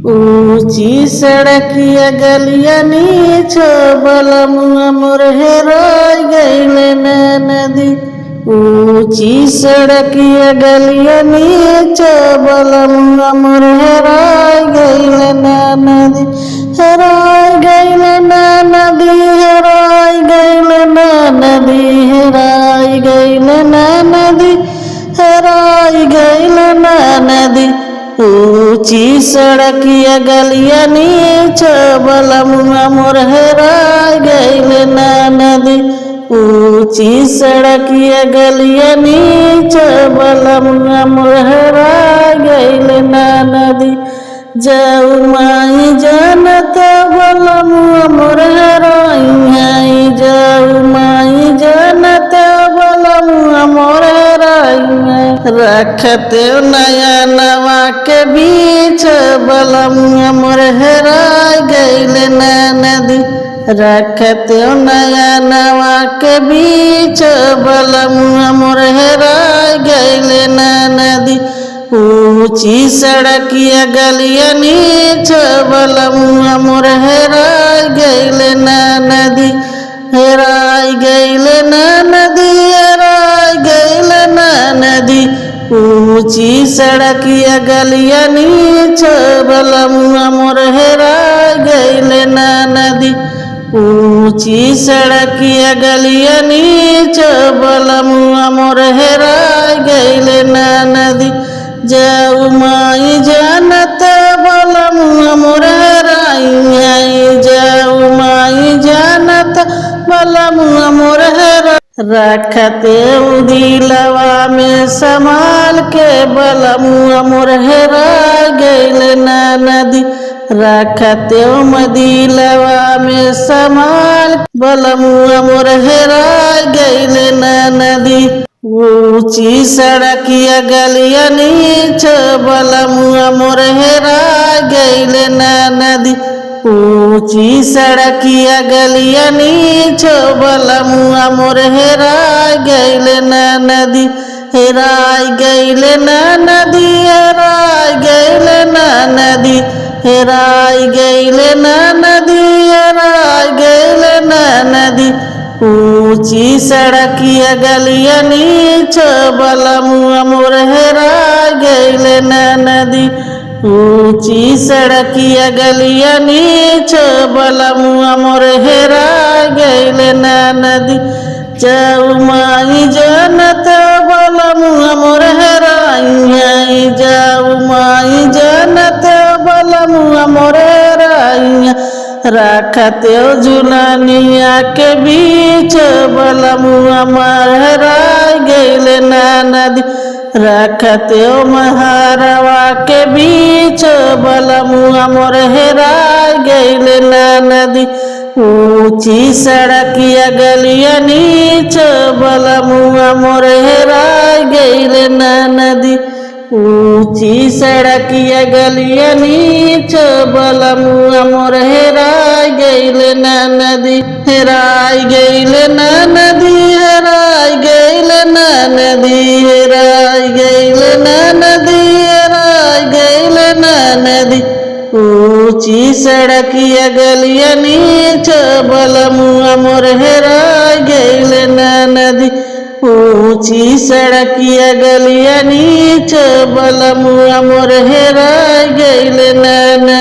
ऊंची सड़किया गलिया नीच बलमुआ मोर हेराय गइले नदी। ऊंची सड़किया गलिया नीच बलमुआ मोर हेराय गइले नदी। हेराय गइले नदी, हेराय गइले नदी, हेराय गइले नदी, हेराय गइले नदी। ऊंची सड़किया गलिया नीच बलमुआ मोर हेराय गइले नदी। ऊंची सड़किया गलिया नीच बलमुआ मोर हेराय गइले नदी। जाऊ माई जानत बलमुआ मोर हेराई, जाऊ माई जानत बलमुआ मोर हेराई। रखते नया नवा के बीच बलमुआ मोर हेराय गइले नदी। रखते नया नवा के बीच बलमुआ मोर हेराय गइले नदी। ऊंची सड़किया गलिया नीच बलमुआ मोर हेराय गइले नदी। हेराय गइले नदी, हेराय गइले नदी। ऊंची सड़किया गलिया नीच बलमुआ मोर हेराय गइले नदी। ऊंची सड़किया गलिया नीच बलमुआ मोर हेराय गइले नदी। जाऊ माई जानत बलमुआ मोर हेराई, जाऊ माई जानत बलमुआ मोर हेराई। रखते दिलवा में संभाल के बलमुआ मोर हेराय गइले नदी। रखते दिलवा में संभाल बलमुआ मोर हेराय गइले नदी। ऊंची सड़किया गलिया नीच बलमुआ मोर हेराय गइले नदी। ऊंची सड़किया गलिया नीच बलमुआ मोर हेराय गइले नदी। हेराय गइले नदी, हेराय गइले नदी, हेराय गइले नदी, हेराय गइले नदी। ऊंची सड़किया गलिया नीच बलमुआ मोर हेराय गइले नदी। ऊंची सड़किया गलिया नीच बलमुआ मोर हेराय गइले नदी। जाऊ माई जानत बलमुआ मोर हेराई, जाऊ माई जानत बलमुआ मोर हेराई। रखते जुलानिया के बीच बलमुआ मोर हेराय गइले नदी। रखते महारवा के बीच बलमुआ मोर हेराय गइले नदी। ऊंची सड़किया गलिया नीच बलमुआ मोर हेराय गइले नदी। ऊंची सड़किया गलिया नीच बलमुआ मोर हेराय गइले नदी। हेराय गइले नदी, हेराय गइले नदी, हेराय गइले नदी, हेराय गइले नदी। ऊंची सड़किया गलिया नीच बलमुआ मोर हेराय गइले नदी। ऊंची सड़किया गलिया नीच बलमुआ मोर हेराय गइले नदी।